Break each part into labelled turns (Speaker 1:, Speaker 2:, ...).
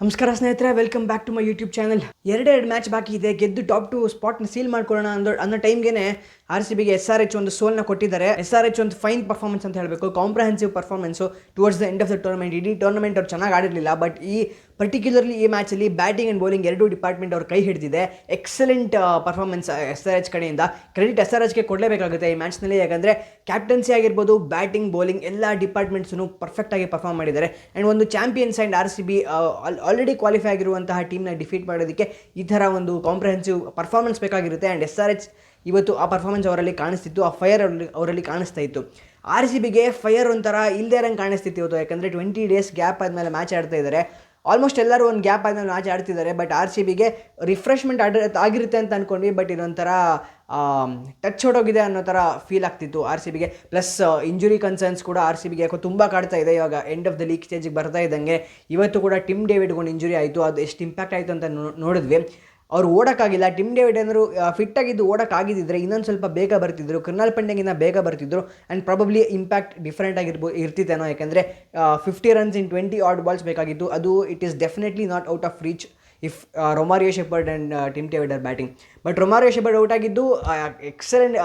Speaker 1: ನಮಸ್ಕಾರ ಸ್ನೇಹಿತರೆ, welcome back to my YouTube channel. ಎರಡೆರಡು ಮ್ಯಾಚ್ ಬಾಕಿ ಇದೆ, ಗೆದ್ದು ಟಾಪ್ ಟು ಸ್ಪಾಟ್ನ ಸೀಲ್ ಮಾಡ್ಕೊಳ್ಳೋಣ ಅನ್ನೋ ಟೈಮ್ಗೆ RCBಗೆ SRH ಒಂದು ಸೋಲ್ನ ಕೊಟ್ಟಿದ್ದಾರೆ. SRH ಒಂದು ಫೈನ್ ಪರ್ಫಾರ್ಮೆನ್ಸ್ ಅಂತ ಹೇಳಬೇಕು, comprehensive performance towards the end of the tournament. ಇಡೀ ಟೂರ್ನಮೆಂಟ್ ಅವ್ರು ಚೆನ್ನಾಗಿ ಆಡಿರಲಿಲ್ಲ, ಬಟ್ ಪರ್ಟಿಕ್ಯುಲರ್ಲಿ ಈ ಮ್ಯಾಚಲ್ಲಿ ಬ್ಯಾಟಿಂಗ್ ಆ್ಯಂಡ್ ಬೌಲಿಂಗ್ ಎರಡೂ ಡಿಪಾರ್ಟ್ಮೆಂಟ್ ಅವ್ರು ಕೈ ಹಿಡಿದಿದೆ. ಎಕ್ಸಲೆಂಟ್ ಪರ್ಫಾರ್ಮೆನ್ಸ್ SRH ಕಡೆಯಿಂದ. ಕ್ರೆಡಿಟ್ SRHಗೆ ಕೊಡಲೇಬೇಕಾಗುತ್ತೆ ಈ ಮ್ಯಾಚ್ನಲ್ಲಿ, ಯಾಕಂದರೆ ಕ್ಯಾಪ್ಟನ್ಸಿ ಆಗಿರ್ಬೋದು, ಬ್ಯಾಟಿಂಗ್ ಬೌಲಿಂಗ್ ಎಲ್ಲ ಡಿಪಾರ್ಟ್ಮೆಂಟ್ಸೂ ಪರ್ಫೆಕ್ಟಾಗಿ ಪರ್ಫಾರ್ಮ್ ಮಾಡಿದ್ದಾರೆ. ಆ್ಯಂಡ್ ಒಂದು champions and RCB already qualify ಆಗಿರುವಂತಹ ಟೀಮ್ನ ಡಿಫೀಟ್ ಮಾಡೋದಕ್ಕೆ ಈ ಥರ ಒಂದು ಕಾಂಪ್ರಹೆನ್ಸಿವ್ ಪರ್ಫಾರ್ಮೆನ್ಸ್ ಬೇಕಾಗಿರುತ್ತೆ. ಆ್ಯಂಡ್ SRH ಇವತ್ತು ಆ ಪರ್ಫಾರ್ಮೆನ್ಸ್ ಅವರಲ್ಲಿ ಕಾಣಿಸ್ತಿತ್ತು, ಆ ಫೈರ್ ಅವರಲ್ಲಿ ಕಾಣಿಸ್ತಾ ಇತ್ತು. RCBಗೆ ಫೈರ್ ಒಂಥರ ಇಲ್ಲದೇ ಇರೋಂಗೆ ಕಾಣಿಸ್ತಿತ್ತು ಇವತ್ತು, ಯಾಕಂದರೆ 20 ಡೇಸ್ ಗ್ಯಾಪ್ ಆದಮೇಲೆ ಮ್ಯಾಚ್ ಆಡ್ತಾ ಇದ್ದಾರೆ. ಆಲ್ಮೋಸ್ಟ್ ಎಲ್ಲರೂ ಒಂದು ಗ್ಯಾಪ್ ಆದಮೇಲೆ ಮ್ಯಾಚ್ ಆಡ್ತಿದ್ದಾರೆ. ಬಟ್ RCBಗೆ ರಿಫ್ರೆಶ್ಮೆಂಟ್ ಆಗಿರುತ್ತೆ ಅಂತ ಅಂದ್ಕೊಂಡ್ವಿ, ಬಟ್ ಇದೊಂಥರ ಟಚ್ ಹೊಡೋಗಿದೆ ಅನ್ನೋ ಥರ ಫೀಲ್ ಆಗ್ತಿತ್ತು RCBಗೆ. ಪ್ಲಸ್ ಇಂಜುರಿ ಕನ್ಸರ್ನ್ಸ್ ಕೂಡ RCBಗೆ ಯಾಕೋ ತುಂಬ ಕಾಡ್ತಾ ಇದೆ. ಇವಾಗ ಎಂಡ್ ಆಫ್ ದ ಲೀಗ್ ಸ್ಟೇಜಿಗೆ ಬರ್ತಾ ಇದ್ದಂಗೆ ಇವತ್ತು ಕೂಡ ಟಿಮ್ ಡೇವಿಡ್ಗೆ ಒಂದು ಇಂಜುರಿ ಆಯಿತು. ಅದು ಎಷ್ಟು ಇಂಪ್ಯಾಕ್ಟ್ ಆಯಿತು ಅಂತ ನೋಡಿದ್ವಿ. ಅವ್ರು ಓಡೋಕ್ಕಾಗಿಲ್ಲ. ಟಿಮ್ ಡೇವಿಡ್ ಏನಾದ್ರು ಫಿಟ್ಟಾಗಿದ್ದು ಓಡೋಕ್ಕಾಗಿದ್ದಿದ್ರೆ ಇನ್ನೊಂದು ಸ್ವಲ್ಪ ಬೇಗ ಬರ್ತಿದ್ರು, ಕೃನಾಲ್ ಪಾಂಡ್ಯಗಿನ್ನ ಬೇಗ ಬರ್ತಿದ್ರು. ಆ್ಯಂಡ್ ಪ್ರಾಬಬ್ಲಿ ಇಂಪ್ಯಾಕ್ಟ್ ಡಿಫ್ರೆಂಟ್ ಇರ್ತಿತ್ತೇನೋ, ಯಾಕೆಂದರೆ 50 runs in 20 odd balls ಬೇಕಾಗಿತ್ತು. ಅದು it is definitely not out of reach if Romario Shepherd and Tim David are batting. But Romario Shepherd out ಆಗಿದ್ದು excellent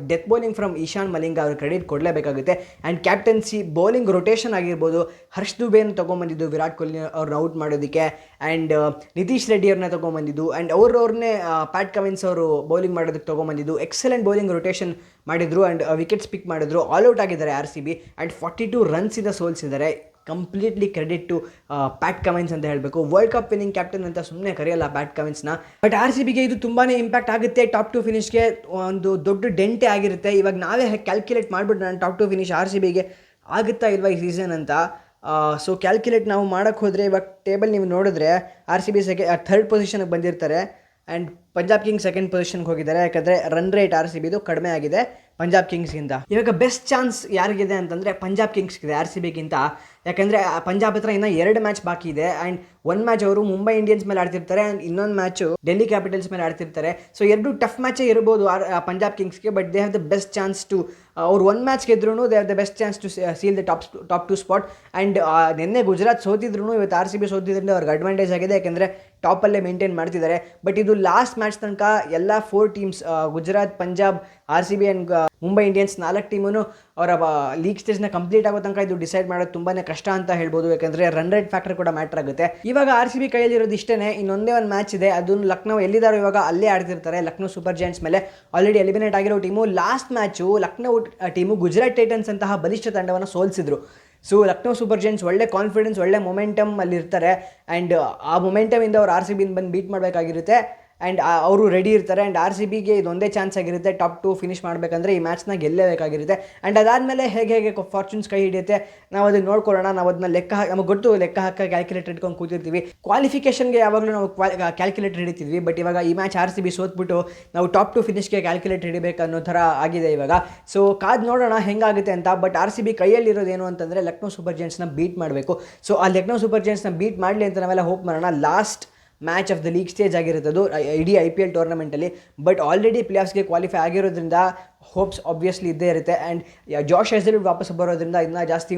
Speaker 1: death bowling from Eshan Malinga, ಅವ್ರ credit ಕೊಡಲೇಬೇಕಾಗುತ್ತೆ. And captaincy bowling rotation ಆಗಿರ್ಬೋದು, ಹರ್ಷ್ ದುಬೇನ ತೊಗೊಂಬಂದಿದ್ದು ವಿರಾಟ್ ಕೊಹ್ಲಿ ಅವ್ರನ್ನ out ಮಾಡೋದಕ್ಕೆ. And Nitish Reddy ಅವ್ರನ್ನ ತೊಗೊಂಬಂದಿದ್ದು, ಆ್ಯಂಡ್ ಅವ್ರನ್ನೇ Pat Cummins ಅವರು ಬೌಲಿಂಗ್ ಮಾಡೋದಕ್ಕೆ ತೊಗೊಂಬಂದಿದ್ದು. ಎಕ್ಸಲೆಂಟ್ ಬೌಲಿಂಗ್ ರೊಟೇಷನ್ ಮಾಡಿದ್ರು ಆ್ಯಂಡ್ ವಿಕೆಟ್ಸ್ ಪಿಕ್ ಮಾಡಿದ್ರು. ಆಲ್ ಔಟ್ ಆಗಿದ್ದಾರೆ RCB ಆ್ಯಂಡ್ 42 runs ಸೋಲಿಸಿದ್ದಾರೆ. Completely credit to Pat Cummins ಅಂತ ಹೇಳಬೇಕು. ವರ್ಲ್ಡ್ ಕಪ್ ವಿನ್ನಿಂಗ್ ಕ್ಯಾಪ್ಟನ್ ಅಂತ ಸುಮ್ಮನೆ ಕರೆಯಲ್ಲ ಪ್ಯಾಟ್ ಕಮಿನ್ಸ್ನ. ಬಟ್ RCBಗೆ ಇದು ತುಂಬಾ ಇಂಪ್ಯಾಕ್ಟ್ ಆಗುತ್ತೆ. ಟಾಪ್ ಟು ಫಿನಿಷ್ಗೆ ಒಂದು ದೊಡ್ಡ ಡೆಂಟೇ ಆಗಿರುತ್ತೆ. ಇವಾಗ ನಾವೇ ಕ್ಯಾಲ್ಕುಲೇಟ್ ಮಾಡಿಬಿಟ್ಟು ನಾನು ಟಾಪ್ ಟು ಫಿನಿಷ್ RCBಗೆ ಆಗುತ್ತಾ ಇಲ್ವಾ ಈ ಸೀಸನ್ ಅಂತ. ಸೊ ಕ್ಯಾಲ್ಕುಲೇಟ್ ನಾವು ಮಾಡೋಕ್ಕೆ ಹೋದರೆ ಇವಾಗ ಟೇಬಲ್ ನೀವು ನೋಡಿದ್ರೆ RCB ಥರ್ಡ್ ಪೊಸಿಷನ್ಗೆ ಬಂದಿರ್ತಾರೆ. ಆ್ಯಂಡ್ ಪಂಜಾಬ್ ಕಿಂಗ್ಸ್ ಸೆಕೆಂಡ್ ಪೊಸಿಷನ್ಗೆ ಹೋಗಿದ್ದಾರೆ, ಯಾಕಂದರೆ ರನ್ ರೇಟ್ RCBದು ಕಡಿಮೆ ಆಗಿದೆ ಪಂಜಾಬ್ ಕಿಂಗ್ಸ್ಗಿಂತ. ಇವಾಗ ಬೆಸ್ಟ್ ಚಾನ್ಸ್ ಯಾರಿಗಿದೆ ಅಂತಂದರೆ ಪಂಜಾಬ್ ಕಿಂಗ್ಸ್ಗಿದೆ RCBಗಿಂತ. ಯಾಕಂದರೆ ಪಂಜಾಬ್ ಹತ್ರ ಇನ್ನೂ 2 ಮ್ಯಾಚ್ ಬಾಕಿ ಇದೆ. ಆ್ಯಂಡ್ ಒಂದು ಮ್ಯಾಚ್ ಅವರು ಮುಂಬೈ ಇಂಡಿಯನ್ಸ್ ಮೇಲೆ ಆಡ್ತಿರ್ತಾರೆ, ಆ್ಯಂಡ್ ಇನ್ನೊಂದು ಮ್ಯಾಚು ಡೆಲ್ಲಿ ಕ್ಯಾಪಿಟಲ್ಸ್ ಮೇಲೆ ಆಡ್ತಿರ್ತಾರೆ. ಸೊ 2 ಟಫ್ ಮ್ಯಾಚೇ ಇರ್ಬೋದು ಪಂಜಾಬ್ ಕಿಂಗ್ಸ್ಗೆ. But they have the best chance to, ಅವ್ರು ಒಂದು ಮ್ಯಾಚ್ ಗೆದ್ರೂ they have the best chance to seal the top 2 spot. And ನಿನ್ನೆ ಗುಜರಾತ್ ಸೋತಿದ್ರು, ಇವತ್ತು RCB ಸೋತಿದ್ರಿಂದ ಅವ್ರಿಗೆ ಅಡ್ವಾಂಟೇಜ್ ಆಗಿದೆ, ಯಾಕೆಂದರೆ ಟಾಪಲ್ಲೇ ಮೇಂಟೈನ್ ಮಾಡ್ತಿದ್ದಾರೆ. ಬಟ್ ಇದು ಲಾಸ್ಟ್ ಮ್ಯಾಚ್ ತನಕ ಎಲ್ಲ 4 teams, Gujarat, Punjab, RCB and Mumbai Indians 4 ಟೀಮೂ ಅವರ ಲೀಗ್ ಸ್ಟೇಜ್ನ ಕಂಪ್ಲೀಟ್ ಆಗೋ ತನಕ ಇದು ಡಿಸೈಡ್ ಮಾಡೋದು ತುಂಬಾ ಕಷ್ಟ ಅಂತ ಹೇಳ್ಬೋದು, ಯಾಕಂದರೆ ರನ್ ರೇಟ್ ಫ್ಯಾಕ್ಟರ್ ಕೂಡ ಮ್ಯಾಟರ್ ಆಗುತ್ತೆ. ಇವಾಗ RCB ಕೈಯಲ್ಲಿರೋದು ಇಷ್ಟೇ, ಇನ್ನೊಂದೇ ಒಂದು ಮ್ಯಾಚ್ ಇದೆ. ಅದನ್ನು ಲಕ್ನೋ ಎಲ್ಲಿದ್ದಾರೋ ಇವಾಗ ಅಲ್ಲೇ ಆಡ್ತಿರ್ತಾರೆ, ಲಕ್ನೋ ಸೂಪರ್ ಜೈಂಟ್ಸ್ ಮೇಲೆ. ಆಲ್ರೆಡಿ ಎಲಿಮಿನೇಟ್ ಆಗಿರೋ team. Last match Lucknow team Gujarat Titans ಅಂತಹ ಬಲಿಷ್ಠ ತಂಡವನ್ನು ಸೋಲಿಸಿದ್ರು. ಸೊ ಲಕ್ನೋ ಸೂಪರ್ ಜೈಂಟ್ಸ್ ಒಳ್ಳೆ ಕಾನ್ಫಿಡೆನ್ಸ್, ಒಳ್ಳೆ ಮೊಮೆಂಟಮ್ ಅಲ್ಲಿ ಇರ್ತಾರೆ. ಆ್ಯಂಡ್ ಆ ಮೊಮೆಂಟಮಿಂದ ಅವ್ರು RCB ಬಂದು ಬೀಟ್ ಮಾಡಬೇಕಾಗಿರುತ್ತೆ. ಆ್ಯಂಡ್ ಅವರು ರೆಡಿ ಇರ್ತಾರೆ. ಆ್ಯಂಡ್ RCBಗೆ ಇದೊಂದೇ ಚಾನ್ಸ್ ಆಗಿರುತ್ತೆ ಟಾಪ್ 2 ಫಿನಿಷ್ ಮಾಡಬೇಕಂದ್ರೆ ಈ ಮ್ಯಾಚ್ನ ಗೆಲ್ಲೇಬೇಕಾಗಿರುತ್ತೆ. ಆ್ಯಂಡ್ ಅದಾದಮೇಲೆ ಹೇಗೆ ಫಾರ್ಚೂನ್ಸ್ ಕೈ ಹಿಡಿಯುತ್ತೆ ನಾವು ಅದನ್ನು ನೋಡ್ಕೊಳ್ಳೋಣ. ನಾವು ಅದನ್ನ ನಮಗೆ ಗೊತ್ತು, ಲೆಕ್ಕ ಹಾಕಿ ಕ್ಯಾಲ್ಕುಲೇಟರ್ ಇಟ್ಕೊಂಡು ಕೂತಿರ್ತೀವಿ. ಕ್ವಾಲಿಫಿಕೇಷನ್ಗೆ ಯಾವಾಗಲೂ ನಾವು ಕ್ಯಾಲ್ಕುಲೇಟರ್ ಹಿಡಿತಿದ್ವಿ. ಬಟ್ ಇವಾಗ ಈ ಮ್ಯಾಚ್ RCB ಸೋತ್ಬಿಟ್ಟು ನಾವು ಟಾಪ್ 2 ಫಿನಿಷ್ಗೆ ಕ್ಯಾಲ್ಕುಲೇಟರ್ ಹಿಡಿಬೇಕು ಅನ್ನೋ ಥರ ಆಗಿದೆ ಇವಾಗ. ಸೊ ಕಾದು ನೋಡೋಣ ಹೆಂಗಾಗುತ್ತೆ ಅಂತ. ಬಟ್ RCB ಕೈಯಲ್ಲಿರೋದೇನು ಅಂತಂದರೆ ಲಕ್ನೋ ಸೂಪರ್ ಜೈಂಟ್ಸ್ನ ಬೀಟ್ ಮಾಡಬೇಕು. ಸೊ ಆ ಲಕ್ನೋ ಸೂಪರ್ ಜೈಂಟ್ಸ್ನ ಬೀಟ್ ಮಾಡಲಿ ಅಂತ ನಾವೆಲ್ಲ ಹೋಪ್ ಮಾಡೋಣ. Last match of the league stage ಆಗಿರುತ್ತದು ಇಡೀ IPL ಟೂರ್ನಮೆಂಟಲ್ಲಿ. ಬಟ್ ಆಲ್ರೆಡಿ ಪ್ಲೇಆಫ್ಸ್ಗೆ ಕ್ವಾಲಿಫೈ ಆಗಿರೋದ್ರಿಂದ ಹೋಪ್ಸ್ ಆಬ್ವಿಯಸ್ಲಿ ಇದ್ದೇ ಇರುತ್ತೆ. ಆ್ಯಂಡ್ ಜಾಶ್ ಹೇಸಲ್ವುಡ್ ವಾಪಸ್ ಬರೋದ್ರಿಂದ ಇನ್ನೂ ಜಾಸ್ತಿ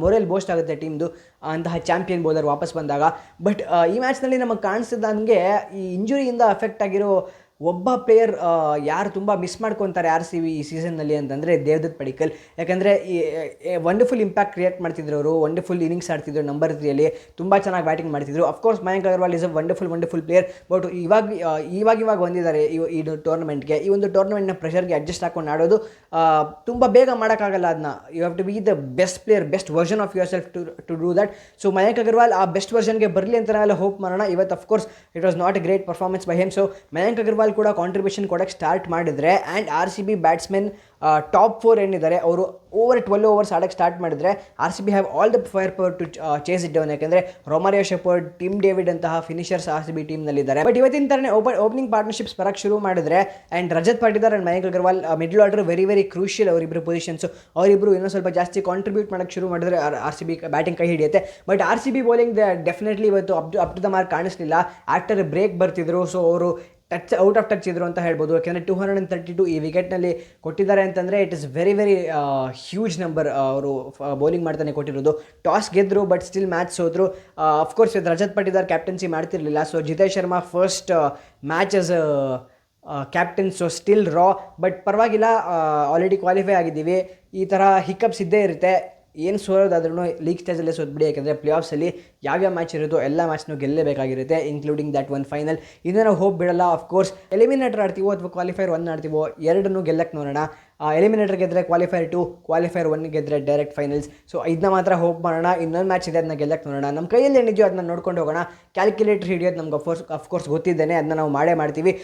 Speaker 1: ಮೊರೇಲ್ ಬೋಸ್ಟ್ ಆಗುತ್ತೆ ಟೀಮ್ದು, ಅಂತಹ ಚಾಂಪಿಯನ್ ಬೌಲರ್ ವಾಪಸ್ ಬಂದಾಗ. ಬಟ್ ಈ ಮ್ಯಾಚ್ನಲ್ಲಿ ನಮಗೆ ಕಾಣಿಸ್ತಿದ್ದಂಗೆ ಈ ಇಂಜುರಿಯಿಂದ ಅಫೆಕ್ಟ್ ಆಗಿರೋ ಒಬ್ಬ ಪ್ಲೇಯರ್ ಯಾರು ತುಂಬ ಮಿಸ್ ಮಾಡ್ಕೊತಾರೆ RCB ಈ ಸೀಸನ್ನಲ್ಲಿ ಅಂತಂದರೆ ದೇವದತ್ ಪಡಿಕ್ಕಲ್. ಯಾಕಂದರೆ ವಂಡರ್ಫುಲ್ ಇಂಪ್ಯಾಕ್ಟ್ ಕ್ರಿಯೇಟ್ ಮಾಡ್ತಿದ್ರು ಅವರು, ವಂಡರ್ಫುಲ್ ಇನ್ನಿಂಗ್ಸ್ ಆಡ್ತಿದ್ರು ನಂಬರ್ 3ಯಲ್ಲಿ, ತುಂಬ ಚೆನ್ನಾಗಿ ಬ್ಯಾಟಿಂಗ್ ಮಾಡ್ತಿದ್ರು. Of course Mayank Agarwal is a wonderful player. But ಇವಾಗ ಬಂದಿದ್ದಾರೆ ಈ ಟೂರ್ನಮೆಂಟ್ಗೆ. ಈ ಒಂದು ಟೂರ್ನಮೆಂಟ್ನ ಪ್ರೆಷರ್ಗೆ ಅಡ್ಜಸ್ಟ್ ಹಾಕೊಂಡು ಆಡೋದು ತುಂಬ ಬೇಗ ಮಾಡೋಕ್ಕಾಗಲ್ಲ. ಅದನ್ನ you have to be the best player, best version of yourself to do that. So Mayank Agarwal ಆ ಬೆಸ್ಟ್ ವರ್ಷನ್ಗೆ ಬರಲಿ ಅಂತ ನಾವೆಲ್ಲ ಹೋಪ್ ಮಾಡೋಣ. ಇವತ್ತು of course it was not a great performance by him. So Mayank Agarwal ಕೂಡ ಕಾಂಟ್ರಿಬ್ಯೂಷನ್ ಕೊಡೋಕ್ಕೆ ಸ್ಟಾರ್ಟ್ ಮಾಡಿದರೆ, ಆ್ಯಂಡ್ RCB ಬ್ಯಾಟ್ಸ್ಮೆನ್ ಟಾಪ್ 4 ಏನಿದ್ದಾರೆ ಅವರು ಓವರ್ 12 ಓವರ್ಸ್ ಆಡೋಕ್ಕೆ ಸ್ಟಾರ್ಟ್ ಮಾಡಿದರೆ RCB have all the firepower to chase it down. ಯಾಕೆಂದರೆ ರೊಮಾರಿಯೋ ಶೆಪರ್ಡ್, ಟಿಮ್ ಡೇವಿಡ್ ಅಂತಹ ಫಿನಿಷರ್ಸ್ RCB ಟೀಮ್ನಲ್ಲಿದ್ದಾರೆ. But ಇವತ್ತಿನ ಥರನೇ ಓಪನಿಂಗ್ ಪಾರ್ಟ್ನರ್ಶಿಪ್ಸ್ ಬರೋಕ್ಕೆ ಶುರು ಮಾಡಿದ್ರೆ, and Rajat Patidar and Mayank Agarwal middle order very crucial ಅವರಿಬ್ಬರು ಪೊಸಿಷನ್ಸು. ಅವರಿಬ್ಬರು ಇನ್ನೂ ಸ್ವಲ್ಪ ಜಾಸ್ತಿ ಕಾಂಟ್ರಿಬ್ಯೂಟ್ ಮಾಡೋಕ್ಕೆ ಶುರು ಮಾಡಿದ್ರೆ RCB ಬ್ಯಾಟಿಂಗ್ ಕೈ ಹಿಡಿಯುತ್ತೆ. ಬಟ್ RCB ಬೌಲಿಂಗ್ ಡೆಫಿನೆಟ್ಲಿ ಇವತ್ತು ಅಪ್ ಟು ದ ಮಾರ್ಕ್ ಕಾಣಿಸ್ಲಿಲ್ಲ. ಆಫ್ಟರ್ ಬ್ರೇಕ್ ಬರ್ತಿದ್ರು. ಸೊ ಅವರು ಔಟ್ ಆಫ್ ಟಚ್ ಇದ್ರು ಅಂತ ಹೇಳ್ಬೋದು. ಯಾಕೆಂದರೆ 232 ಈ ವಿಕೆಟ್ನಲ್ಲಿ ಕೊಟ್ಟಿದ್ದಾರೆ ಅಂತಂದರೆ it is very very huge number. ಅವರು ಬೌಲಿಂಗ್ ಮಾಡ್ತಾನೆ ಕೊಟ್ಟಿರೋದು. ಟಾಸ್ ಗೆದ್ದರು ಬಟ್ ಸ್ಟಿಲ್ ಮ್ಯಾಚ್ ಸೋದ್ರು. ಅಫ್ಕೋರ್ಸ್ ಇದು ರಜತ್ ಪಟಿದಾರ್ ಕ್ಯಾಪ್ಟನ್ಸಿ ಮಾಡ್ತಿರಲಿಲ್ಲ. So Jitesh Sharma first match as captain, so still raw, but ಪರವಾಗಿಲ್ಲ, ಆಲ್ರೆಡಿ ಕ್ವಾಲಿಫೈ ಆಗಿದ್ದೀವಿ. ಈ ಥರ ಹಿಕಪ್ಸ್ ಇದ್ದೇ ಇರುತ್ತೆ. ಏನು ಸೋಲೋದಾದ್ರೂ ಲೀಗ್ ಸ್ಟೇಜಲ್ಲೇ ಸೋತ್ಬಿಡಿ, ಯಾಕೆಂದರೆ ಪ್ಲೇ ಆಫ್ಸಲ್ಲಿ ಯಾವ್ಯಾವ ಮ್ಯಾಚ್ ಇರುತ್ತೋ ಎಲ್ಲ ಮ್ಯಾಚ್ನೂ ಗೆಲ್ಲಬೇಕಾಗಿರುತ್ತೆ, ಇನ್ಕ್ಲೂಡಿಂಗ್ ದ್ಯಾಟ್ ಒನ್ ಫೈನಲ್. ಇದನ್ನು ನಾವು ಹೋಪ್ ಬಿಡಲ್ಲ. ಅಫ್ಕೋರ್ಸ್ ಎಲಿಮಿನೇಟರ್ ಆಡ್ತೀವೋ ಅಥವಾ ಕ್ವಾಲಿಫೈರ್ 1 ಆಡ್ತೀವೋ, ಎರಡನ್ನೂ ಗೆಲ್ಲಕ್ಕೆ ನೋಡೋಣ. ಎಲಿಮಿನೇಟರ್ ಗೆದ್ದರೆ ಕ್ವಾಲಿಫೈರ್ 2, ಕ್ವಾಲಿಫೈರ್ 1 ಗೆದ್ದರೆ ಡೈರೆಕ್ಟ್ ಫೈನಲ್ಸ್. ಸೊ ಇದನ್ನ ಮಾತ್ರ ಹೋಪ್ ಮಾಡೋಣ. ಇನ್ನೊಂದು ಮ್ಯಾಚ್ ಇದೆ, ಅದನ್ನ ಗೆಲ್ಲಕ್ಕೆ ನೋಡೋಣ. ನಮ್ಮ ಕೈಯಲ್ಲಿ ಏನಿದೆಯೋ ಅದನ್ನ ನೋಡ್ಕೊಂಡು ಹೋಗೋಣ. ಕ್ಯಾಲ್ಕುಲೇಟರ್ ಹಿಡಿಯೋದು ನಮ್ಗೆ ಅಫ್ಕೋರ್ಸ್ ಗೊತ್ತಿದ್ದೇನೆ, ಅದನ್ನ ನಾವು ಮಾಡೇ ಮಾಡ್ತೀವಿ.